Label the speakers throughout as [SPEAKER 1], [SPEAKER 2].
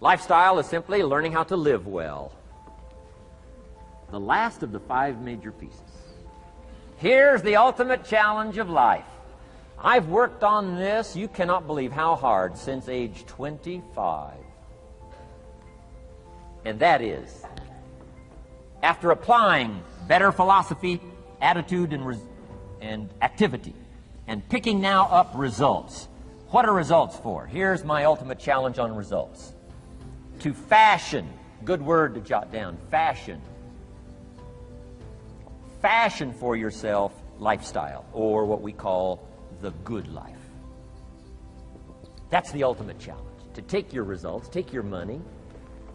[SPEAKER 1] Lifestyle is simply learning how to live well. The last of the 5 major pieces. Here's the ultimate challenge of life. I've worked on this, you cannot believe how hard, since age 25. And that is, after applying better philosophy, attitude, and activity, and picking now up results. What are results for? Here's my ultimate challenge on results. To fashion, good word to jot down, fashion. Fashion for yourself lifestyle, or what we call the good life. That's the ultimate challenge. To take your results, take your money,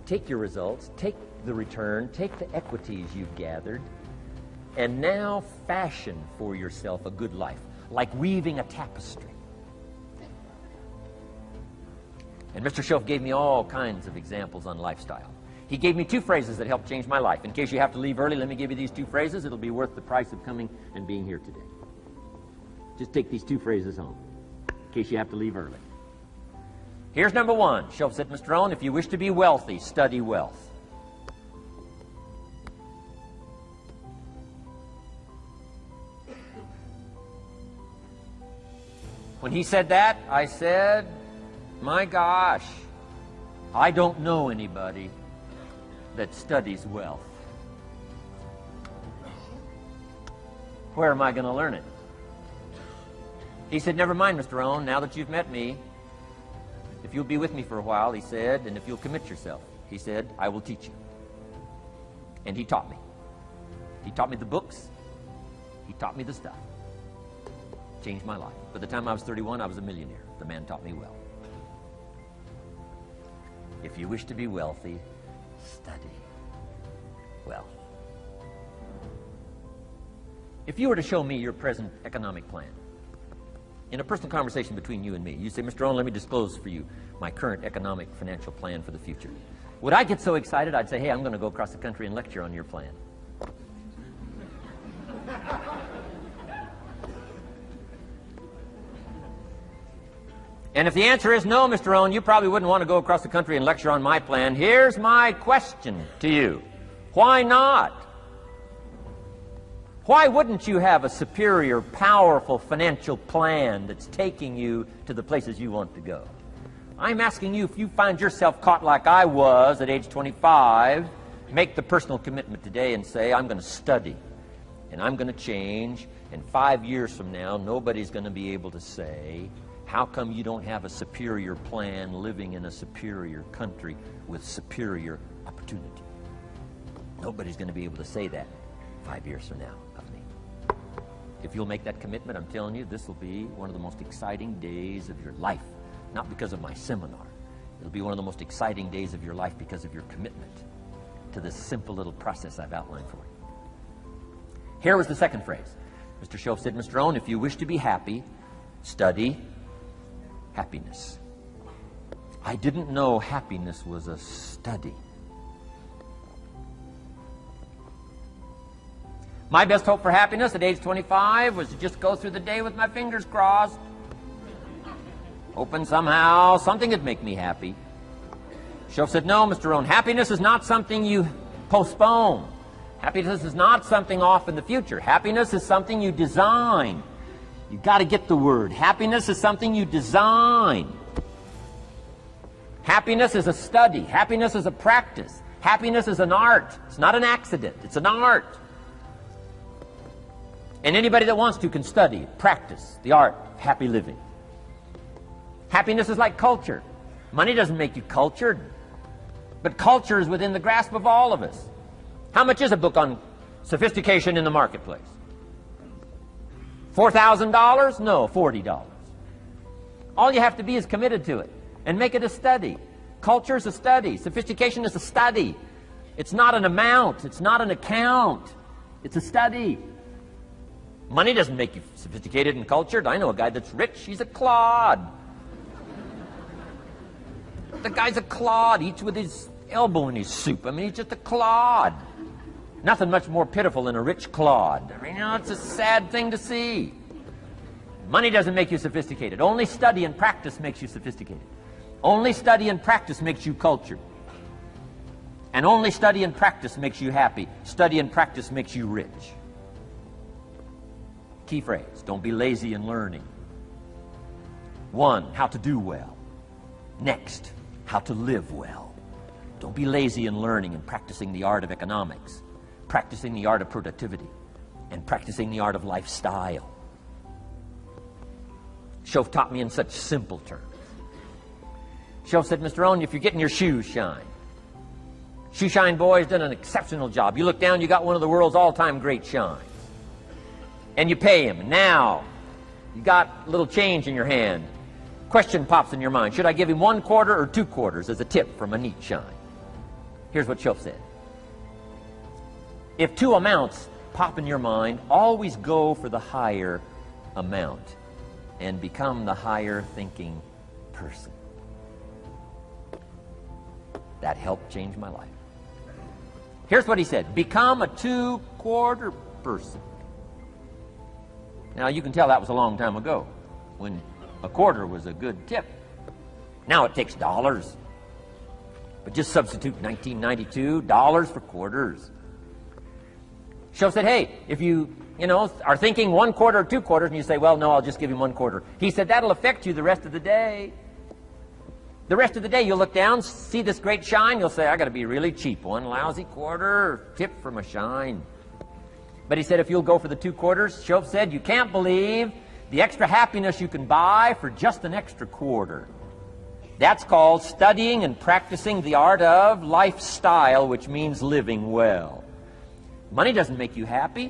[SPEAKER 1] take your results, take the return, take the equities you've gathered, and now fashion for yourself a good life, like weaving a tapestry. And Mr. Shoaff gave me all kinds of examples on lifestyle. He gave me 2 phrases that helped change my life. In case you have to leave early, let me give you these 2 phrases. It'll be worth the price of coming and being here today. Just take these 2 phrases home, in case you have to leave early. Here's number 1. Shoaff said, Mr. Rohn, if you wish to be wealthy, study wealth. When he said that, I said, my gosh, I don't know anybody that studies wealth. Where am I going to learn it? He said, never mind, Mr. Rohn, now that you've met me, if you'll be with me for a while, he said, and if you'll commit yourself, he said, I will teach you. And he taught me. He taught me the books. He taught me the stuff. Changed my life. By the time I was 31, I was a millionaire. The man taught me well. If you wish to be wealthy, study wealth. If you were to show me your present economic plan, in a personal conversation between you and me, you say, Mr. Rohn, let me disclose for you my current economic financial plan for the future. Would I get so excited, I'd say, hey, I'm going to go across the country and lecture on your plan. And if the answer is no, Mr. Rohn, you probably wouldn't want to go across the country and lecture on my plan. Here's my question to you. Why not? Why wouldn't you have a superior, powerful financial plan that's taking you to the places you want to go? I'm asking you, if you find yourself caught like I was at age 25, make the personal commitment today and say, I'm going to study and I'm going to change, and 5 years from now, nobody's going to be able to say, how come you don't have a superior plan living in a superior country with superior opportunity? Nobody's going to be able to say that 5 years from now of me. If you'll make that commitment, I'm telling you, this will be one of the most exciting days of your life. Not because of my seminar. It'll be one of the most exciting days of your life because of your commitment to this simple little process I've outlined for you. Here was the second phrase. Mr. Shoaff said, Mr. Rohn, if you wish to be happy, study happiness. I didn't know happiness was a study. My best hope for happiness at age 25 was to just go through the day with my fingers crossed, hoping somehow something would make me happy. Shoaff said, no, Mr. Rohn, happiness is not something you postpone. Happiness is not something off in the future. Happiness is something you design. You've got to get the word. Happiness is something you design. Happiness is a study. Happiness is a practice. Happiness is an art. It's not an accident. It's an art. And anybody that wants to can study, practice the art of happy living. Happiness is like culture. Money doesn't make you cultured, but culture is within the grasp of all of us. How much is a book on sophistication in the marketplace? $4,000? No, $40. All you have to be is committed to it and make it a study. Culture is a study. Sophistication is a study. It's not an amount. It's not an account. It's a study. Money doesn't make you sophisticated and cultured. I know a guy that's rich. He's a clod. The guy's a clod. Eats with his elbow in his soup. I mean, he's just a clod. Nothing much more pitiful than a rich clod. I mean, you know, it's a sad thing to see. Money doesn't make you sophisticated. Only study and practice makes you sophisticated. Only study and practice makes you cultured. And only study and practice makes you happy. Study and practice makes you rich. Key phrase, don't be lazy in learning. 1, how to do well. Next, how to live well. Don't be lazy in learning and practicing the art of economics, practicing the art of productivity, and practicing the art of lifestyle. Shoaff taught me in such simple terms. Shoaff said, Mr. Rohn, if you're getting your shoes shined, Shoe Shine Boy's done an exceptional job. You look down, you got one of the world's all-time great shines. And you pay him. Now, you got a little change in your hand. Question pops in your mind. Should I give him 1 quarter or 2 quarters as a tip from a neat shine? Here's what Shoaff said. If 2 amounts pop in your mind, always go for the higher amount and become the higher thinking person. That helped change my life. Here's what he said. Become a 2-quarter person. Now, you can tell that was a long time ago when a quarter was a good tip. Now it takes dollars. But just substitute 1992, dollars for quarters. Shoaff said, hey, if you are thinking 1 quarter or 2 quarters, and you say, well, no, I'll just give him 1 quarter. He said, that'll affect you the rest of the day. The rest of the day, you'll look down, see this great shine, you'll say, I got to be really cheap. 1 lousy quarter, tip from a shine. But he said, if you'll go for the 2 quarters, Shoaff said, you can't believe the extra happiness you can buy for just an extra quarter. That's called studying and practicing the art of lifestyle, which means living well. Money doesn't make you happy.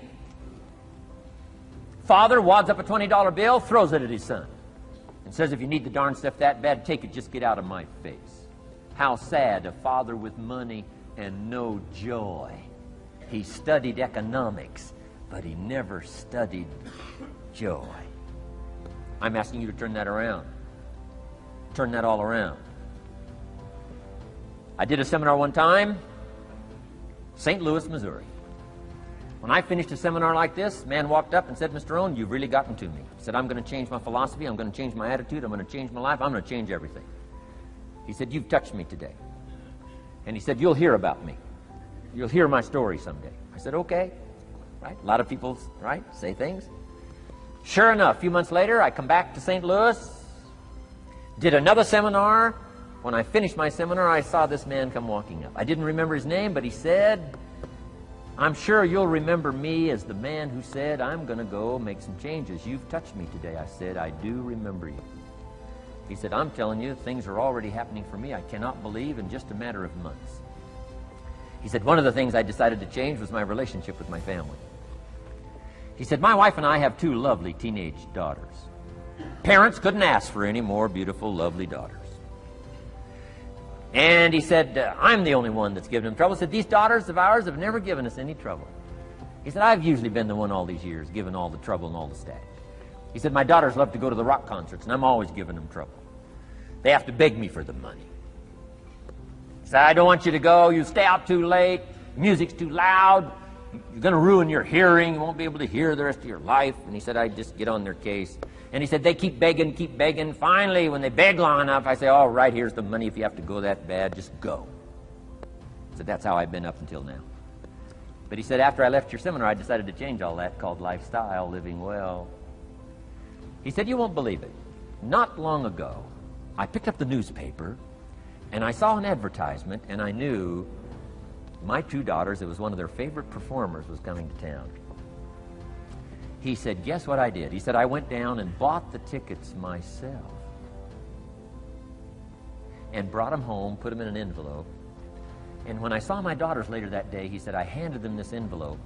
[SPEAKER 1] Father wads up a $20 bill, throws it at his son, and says, if you need the darn stuff that bad, take it, just get out of my face. How sad, a father with money and no joy. He studied economics, but he never studied joy. I'm asking you to turn that around. Turn that all around. I did a seminar one time, St. Louis, Missouri. When I finished a seminar like this, a man walked up and said, Mr. Rohn, you've really gotten to me. He said, I'm going to change my philosophy, I'm going to change my attitude, I'm going to change my life, I'm going to change everything. He said, you've touched me today. And he said, you'll hear about me. You'll hear my story someday. I said, okay. Right? A lot of people, right, say things. Sure enough, a few months later, I come back to St. Louis, did another seminar. When I finished my seminar, I saw this man come walking up. I didn't remember his name, but he said, I'm sure you'll remember me as the man who said, I'm going to go make some changes. You've touched me today. I said, I do remember you. He said, I'm telling you, things are already happening for me. I cannot believe in just a matter of months. He said, one of the things I decided to change was my relationship with my family. He said, my wife and I have 2 lovely teenage daughters. Parents couldn't ask for any more beautiful, lovely daughters. And he said, I'm the only one that's given them trouble. He said, these daughters of ours have never given us any trouble. He said, I've usually been the one all these years, giving all the trouble and all the static. He said, my daughters love to go to the rock concerts, and I'm always giving them trouble. They have to beg me for the money. He said, I don't want you to go. You stay out too late. The music's too loud. You're going to ruin your hearing. You won't be able to hear the rest of your life. And he said, I just get on their case. And he said, they keep begging. Finally, when they beg long enough, I say, all right, here's the money. If you have to go that bad, just go. He said, that's how I've been up until now. But he said, after I left your seminar, I decided to change all that, called lifestyle, living well. He said, you won't believe it. Not long ago, I picked up the newspaper, and I saw an advertisement, and I knew my 2 daughters, it was one of their favorite performers, was coming to town. He said, guess what I did? He said, I went down and bought the tickets myself and brought them home, put them in an envelope. And when I saw my daughters later that day, he said, I handed them this envelope,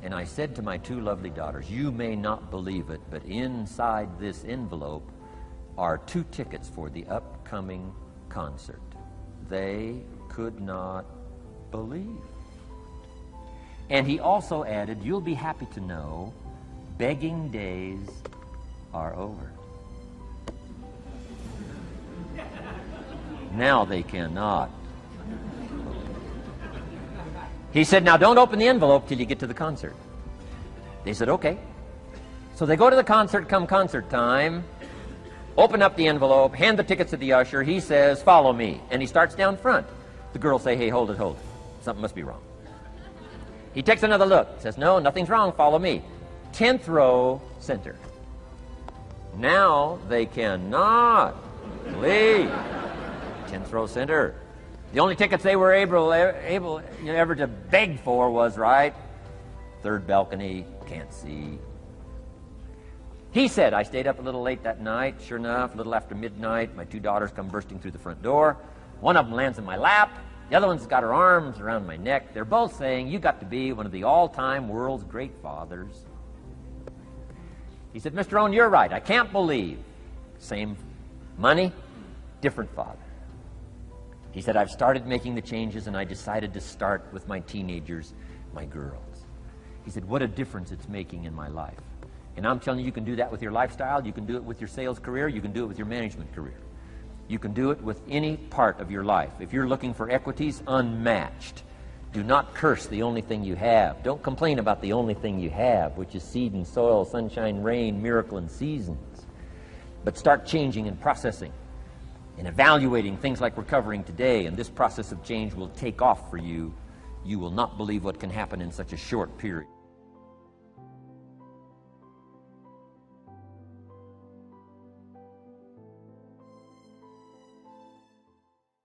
[SPEAKER 1] and I said to my 2 lovely daughters, you may not believe it, but inside this envelope are 2 tickets for the upcoming concert. They could not believe. And he also added, you'll be happy to know begging days are over. Now they cannot. He said, now don't open the envelope till you get to the concert. They said, okay. So they go to the concert, come concert time. Open up the envelope, hand the tickets to the usher. He says, follow me. And he starts down front. The girls say, hey, hold it. Something must be wrong. He takes another look, says, no, nothing's wrong, follow me. 10th row, center. Now they cannot leave. 10th row, center. The only tickets they were able ever to beg for was, right, third balcony, can't see. He said, I stayed up a little late that night. Sure enough, a little after midnight, my 2 daughters come bursting through the front door. One of them lands in my lap. The other one's got her arms around my neck. They're both saying, you got to be one of the all-time world's great fathers. He said, Mr. Rohn, you're right. I can't believe. Same money, different father. He said, I've started making the changes, and I decided to start with my teenagers, my girls. He said, what a difference it's making in my life. And I'm telling you, you can do that with your lifestyle. You can do it with your sales career. You can do it with your management career. You can do it with any part of your life. If you're looking for equities, unmatched. Do not curse the only thing you have. Don't complain about the only thing you have, which is seed and soil, sunshine, rain, miracle, and seasons. But start changing and processing and evaluating things like we're covering today, and this process of change will take off for you. You will not believe what can happen in such a short period.